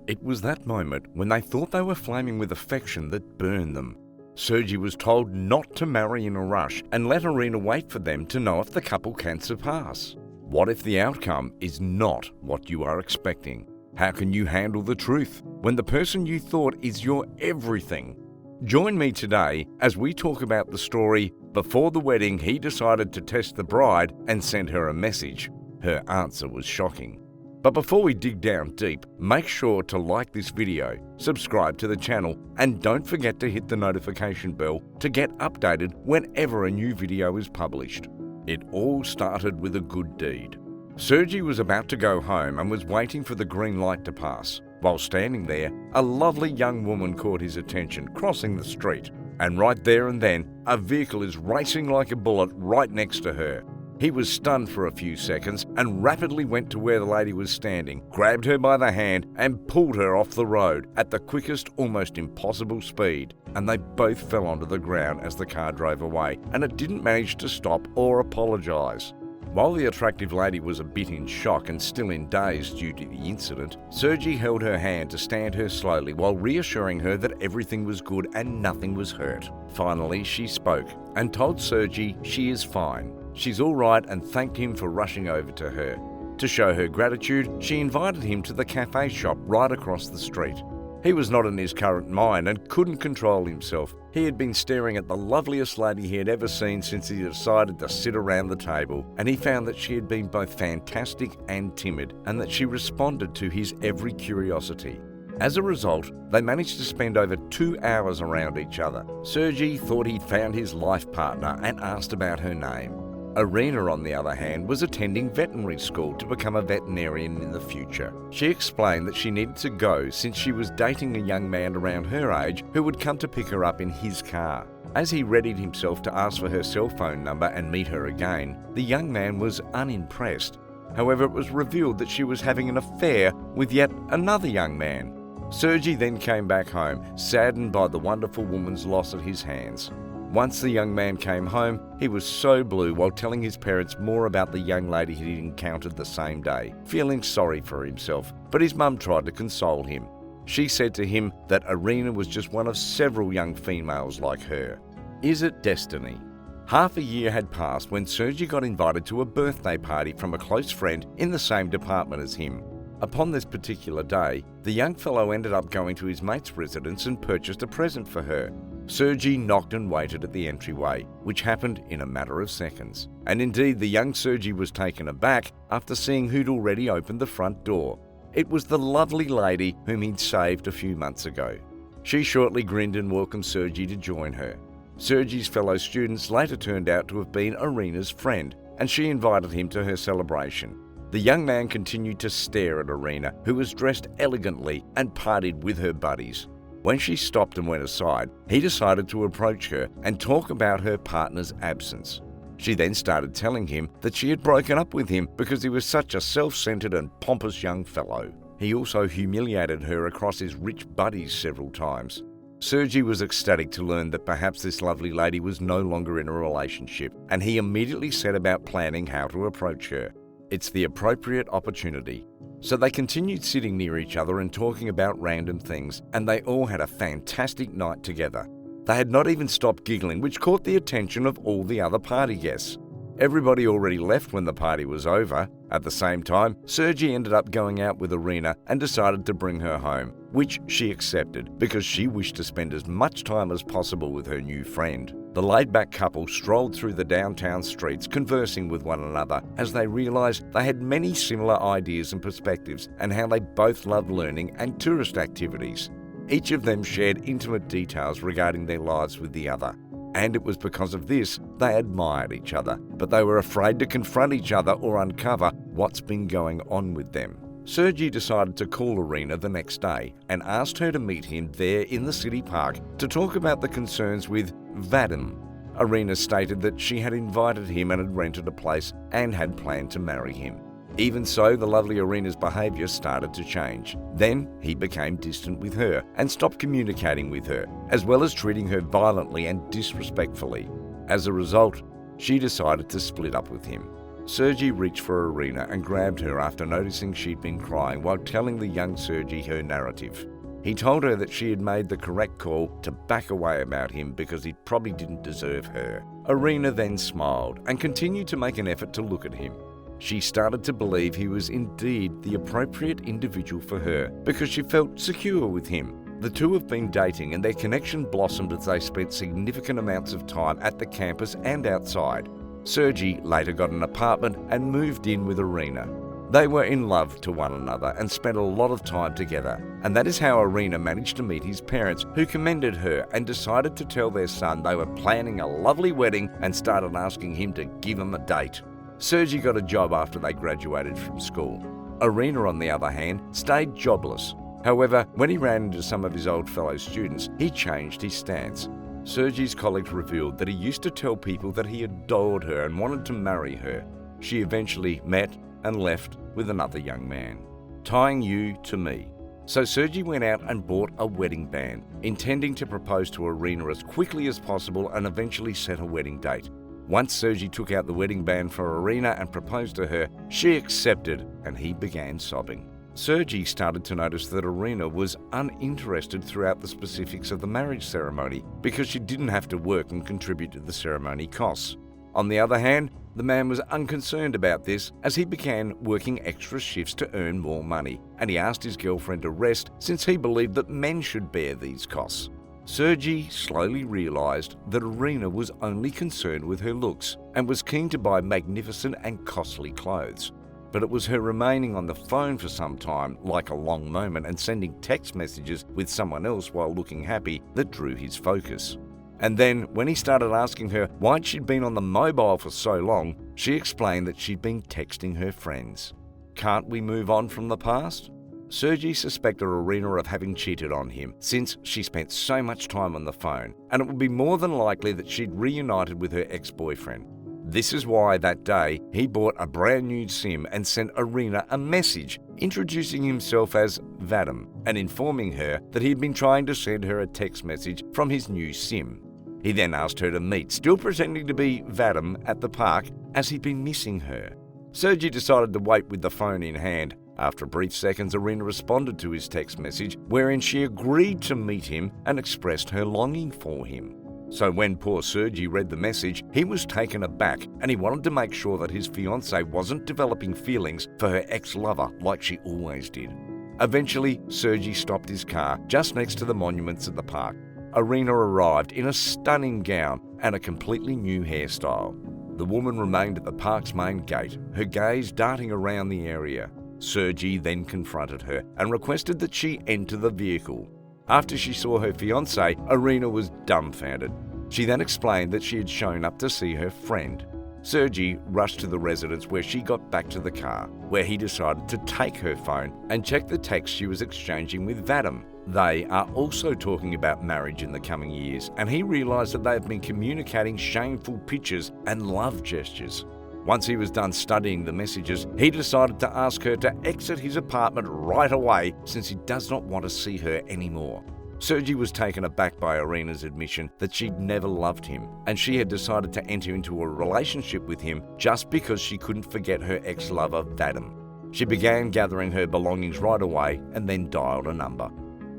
It was that moment when they thought they were flaming with affection that burned them. Sergei was told not to marry in a rush and let Irina wait for them to know if the couple can surpass. What if the outcome is not what you are expecting? How can you handle the truth when the person you thought is your everything? Join me today as we talk about the story Before the Wedding He Decided to Test the Bride and Send Her a Message. Her answer was shocking. But before we dig down deep, make sure to like this video, subscribe to the channel, and don't forget to hit the notification bell to get updated whenever a new video is published. It all started with a good deed. Sergei was about to go home and was waiting for the green light to pass. While standing there, a lovely young woman caught his attention crossing the street. And right there and then, a vehicle is racing like a bullet right next to her. He was stunned for a few seconds and rapidly went to where the lady was standing, grabbed her by the hand and pulled her off the road at the quickest, almost impossible speed. And they both fell onto the ground as the car drove away, and it didn't manage to stop or apologise. While the attractive lady was a bit in shock and still in daze due to the incident, Sergei held her hand to stand her slowly while reassuring her that everything was good and nothing was hurt. Finally, she spoke and told Sergei she is fine. She's all right and thanked him for rushing over to her. To show her gratitude, she invited him to the cafe shop right across the street. He was not in his current mind and couldn't control himself. He had been staring at the loveliest lady he had ever seen since he decided to sit around the table, and he found that she had been both fantastic and timid, and that she responded to his every curiosity. As a result, they managed to spend over 2 hours around each other. Sergei thought he'd found his life partner and asked about her name. Irina, on the other hand, was attending veterinary school to become a veterinarian in the future. She explained that she needed to go since she was dating a young man around her age who would come to pick her up in his car. As he readied himself to ask for her cell phone number and meet her again, the young man was unimpressed. However, it was revealed that she was having an affair with yet another young man. Sergei then came back home, saddened by the wonderful woman's loss at his hands. Once the young man came home, he was so blue while telling his parents more about the young lady he'd encountered the same day, feeling sorry for himself, but his mum tried to console him. She said to him that Irina was just one of several young females like her. Is it destiny? Half a year had passed when Sergei got invited to a birthday party from a close friend in the same department as him. Upon this particular day, the young fellow ended up going to his mate's residence and purchased a present for her. Sergei knocked and waited at the entryway, which happened in a matter of seconds. And indeed, the young Sergei was taken aback after seeing who'd already opened the front door. It was the lovely lady whom he'd saved a few months ago. She shortly grinned and welcomed Sergei to join her. Sergei's fellow students later turned out to have been Irina's friend, and she invited him to her celebration. The young man continued to stare at Irina, who was dressed elegantly and partied with her buddies. When she stopped and went aside, he decided to approach her and talk about her partner's absence. She then started telling him that she had broken up with him because he was such a self-centered and pompous young fellow. He also humiliated her across his rich buddies several times. Sergei was ecstatic to learn that perhaps this lovely lady was no longer in a relationship, and he immediately set about planning how to approach her. It's the appropriate opportunity. So they continued sitting near each other and talking about random things, and they all had a fantastic night together. They had not even stopped giggling, which caught the attention of all the other party guests. Everybody already left when the party was over. At the same time, Sergei ended up going out with Irina and decided to bring her home, which she accepted because she wished to spend as much time as possible with her new friend. The laid-back couple strolled through the downtown streets conversing with one another as they realised they had many similar ideas and perspectives and how they both loved learning and tourist activities. Each of them shared intimate details regarding their lives with the other. And it was because of this they admired each other, but they were afraid to confront each other or uncover what's been going on with them. Sergei decided to call Irina the next day and asked her to meet him there in the city park to talk about the concerns with Vadim. Irina stated that she had invited him and had rented a place and had planned to marry him. Even so, the lovely Irina's behaviour started to change. Then he became distant with her and stopped communicating with her, as well as treating her violently and disrespectfully. As a result, she decided to split up with him. Sergei reached for Irina and grabbed her after noticing she'd been crying while telling the young Sergei her narrative. He told her that she had made the correct call to back away about him because he probably didn't deserve her. Irina then smiled and continued to make an effort to look at him. She started to believe he was indeed the appropriate individual for her because she felt secure with him. The two have been dating and their connection blossomed as they spent significant amounts of time at the campus and outside. Sergei later got an apartment and moved in with Irina. They were in love to one another and spent a lot of time together, and that is how Irina managed to meet his parents, who commended her and decided to tell their son they were planning a lovely wedding and started asking him to give them a date. Sergei got a job after they graduated from school. Irina, on the other hand, stayed jobless. However, when he ran into some of his old fellow students, he changed his stance. Sergei's colleagues revealed that he used to tell people that he adored her and wanted to marry her. She eventually met and left with another young man. Tying you to me. So Sergei went out and bought a wedding band, intending to propose to Irina as quickly as possible and eventually set a wedding date. Once Sergei took out the wedding band for Irina and proposed to her, she accepted and he began sobbing. Sergei started to notice that Irina was uninterested throughout the specifics of the marriage ceremony because she didn't have to work and contribute to the ceremony costs. On the other hand, the man was unconcerned about this as he began working extra shifts to earn more money, and he asked his girlfriend to rest since he believed that men should bear these costs. Sergei slowly realised that Irina was only concerned with her looks and was keen to buy magnificent and costly clothes. But it was her remaining on the phone for some time, like a long moment, and sending text messages with someone else while looking happy that drew his focus. And then, when he started asking her why she'd been on the mobile for so long, she explained that she'd been texting her friends. Can't we move on from the past? Sergei suspected Irina of having cheated on him since she spent so much time on the phone, and it would be more than likely that she'd reunited with her ex-boyfriend. This is why that day he bought a brand new SIM and sent Irina a message introducing himself as Vadim and informing her that he had been trying to send her a text message from his new SIM. He then asked her to meet, still pretending to be Vadim, at the park as he'd been missing her. Sergei decided to wait with the phone in hand. After brief seconds, Irina responded to his text message, wherein she agreed to meet him and expressed her longing for him. So when poor Sergei read the message, he was taken aback and he wanted to make sure that his fiancée wasn't developing feelings for her ex-lover like she always did. Eventually, Sergei stopped his car just next to the monuments at the park. Irina arrived in a stunning gown and a completely new hairstyle. The woman remained at the park's main gate, her gaze darting around the area. Sergei then confronted her and requested that she enter the vehicle. After she saw her fiancé, Irina was dumbfounded. She then explained that she had shown up to see her friend. Sergei rushed to the residence where she got back to the car, where he decided to take her phone and check the text she was exchanging with Vadim. They are also talking about marriage in the coming years, and he realised that they have been communicating shameful pictures and love gestures. Once he was done studying the messages, he decided to ask her to exit his apartment right away since he does not want to see her anymore. Sergei was taken aback by Irina's admission that she'd never loved him, and she had decided to enter into a relationship with him just because she couldn't forget her ex-lover Vadim. She began gathering her belongings right away and then dialed a number.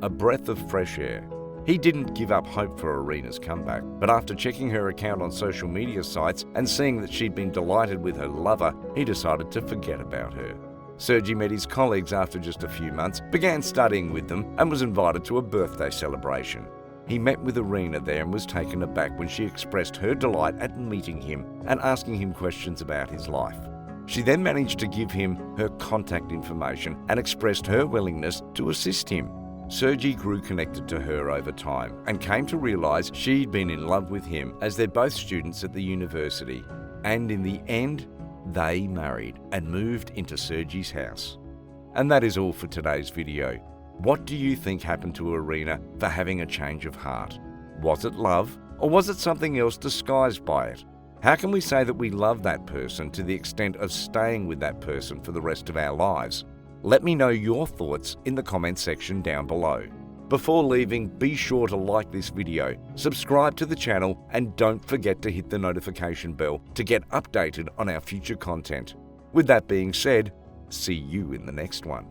A breath of fresh air. He didn't give up hope for Irina's comeback, but after checking her account on social media sites and seeing that she'd been delighted with her lover, he decided to forget about her. Sergei met his colleagues after just a few months, began studying with them, and was invited to a birthday celebration. He met with Irina there and was taken aback when she expressed her delight at meeting him and asking him questions about his life. She then managed to give him her contact information and expressed her willingness to assist him. Sergei grew connected to her over time and came to realise she'd been in love with him as they're both students at the university. And in the end, they married and moved into Sergei's house. And that is all for today's video. What do you think happened to Irina for having a change of heart? Was it love, or was it something else disguised by it? How can we say that we love that person to the extent of staying with that person for the rest of our lives? Let me know your thoughts in the comment section down below. Before leaving, be sure to like this video, subscribe to the channel, and don't forget to hit the notification bell to get updated on our future content. With that being said, see you in the next one.